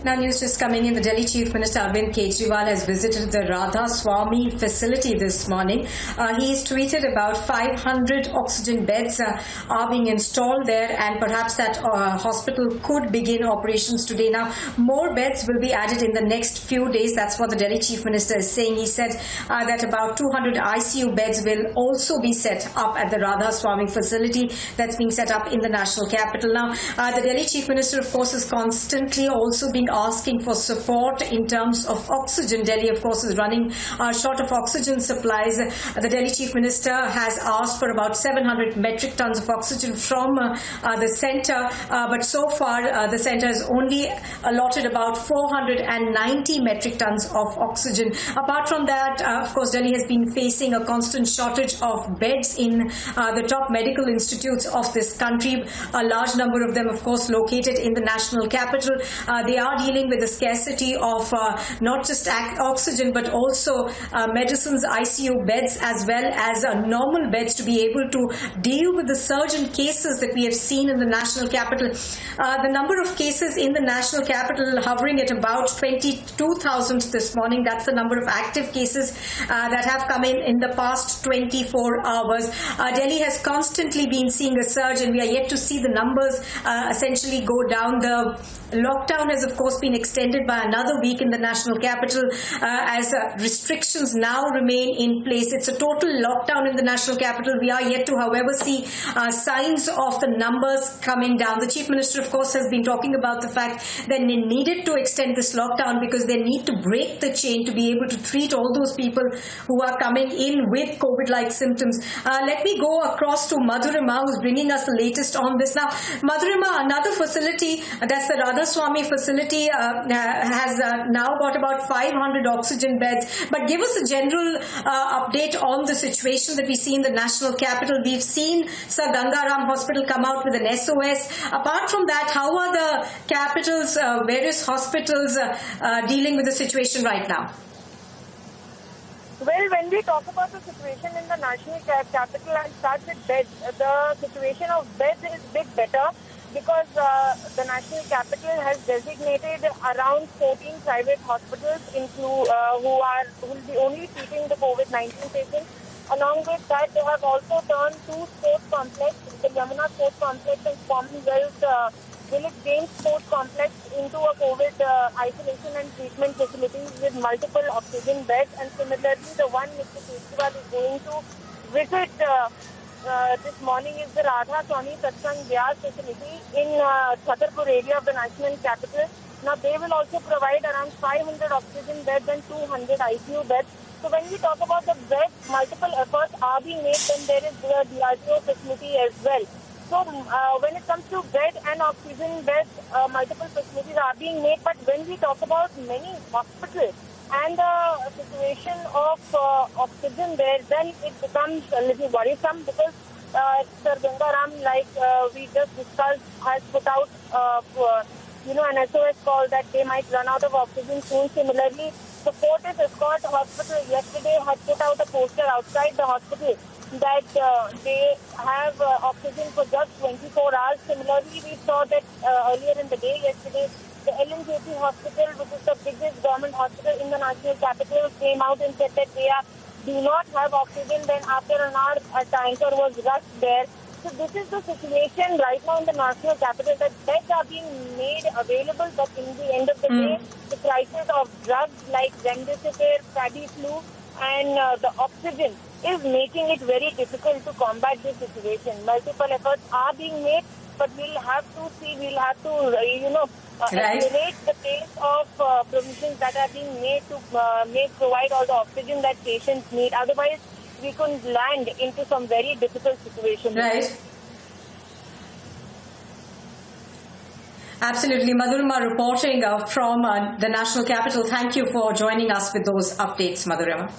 Now, news just coming in. The Delhi Chief Minister Arvind Kejriwal has visited the Radha Swamy facility this morning. He's tweeted about 500 oxygen beds are being installed there, and perhaps that hospital could begin operations today. Now, more beds will be added in the next few days. That's what the Delhi Chief Minister is saying. He said that about 200 ICU beds will also be set up at the Radha Swamy facility that's being set up in the national capital. Now, the Delhi Chief Minister, of course, is constantly also being asking for support in terms of oxygen. Delhi, of course, is running short of oxygen supplies. The Delhi Chief Minister has asked for about 700 metric tons of oxygen from the centre, but so far the centre has only allotted about 490 metric tons of oxygen. Apart from that, of course, Delhi has been facing a constant shortage of beds in the top medical institutes of this country. A large number of them, of course, located in the national capital. They are dealing with the scarcity of not just oxygen but also medicines, ICU beds, as well as normal beds to be able to deal with the surge in cases that we have seen in the national capital. The number of cases in the national capital hovering at about 22,000 this morning. That's the number of active cases that have come in the past 24 hours. Delhi has constantly been seeing a surge, and we are yet to see the numbers essentially go down. The lockdown has, of course, been extended by another week in the national capital as restrictions now remain in place. It's a total lockdown in the national capital. We are yet to, however, see signs of the numbers coming down. The Chief Minister, of course, has been talking about the fact that they needed to extend this lockdown because they need to break the chain to be able to treat all those people who are coming in with COVID-like symptoms. Let me go across to Madhurima, who's bringing us the latest on this. Now, Madhurima, another facility, that's the Radha Swamy facility, has now got about 500 oxygen beds. But give us a general update on the situation that we see in the national capital. We've seen Sir Gangaram Hospital come out with an SOS. Apart from that, how are the capital's various hospitals dealing with the situation right now? Well, when we talk about the situation in the national capital and start with beds, the situation of beds is a bit better because the national capital has designated around 14 private hospitals who will be only treating the COVID-19 patients. Along with that, they have also turned two sports complexes, the Yamuna Sports Complex and Commonwealth Village Games Sports Complex, into a COVID isolation and treatment facilities with multiple oxygen beds. And similarly, the one Mr. Kejriwal is going to visit this morning is the Radha Swamy Satsang Vyas facility in Chhatarpur area of the national capital. Now, they will also provide around 500 oxygen beds and 200 ICU beds. So when we talk about the beds, multiple efforts are being made. Then there is the DRDO facility as well. So when it comes to bed and oxygen beds, multiple facilities are being made. But when we talk about many hospitals and the situation of oxygen there, then it becomes a little worrisome because Sir Gangaram, like we just discussed, has put out an SOS call that they might run out of oxygen soon. Similarly, the Fortis Escort Hospital yesterday had put out a poster outside the hospital that they have oxygen for just 24 hours. Similarly, we saw that earlier in the day yesterday, the LNJP hospital, which is the biggest government hospital in the national capital, came out and said that they do not have oxygen. Then after an hour, a tanker was rushed there. So this is the situation right now in the national capital, that beds are being made available, but in the end of the day, the prices of drugs like remdesivir, Flu, and the oxygen is making it very difficult to combat this situation. Multiple efforts are being made, but we'll have to see, accelerate the pace of provisions that are being made to provide all the oxygen that patients need. Otherwise, we could land into some very difficult situations. Right. Absolutely. Madhurima reporting from the national capital. Thank you for joining us with those updates, Madhurima.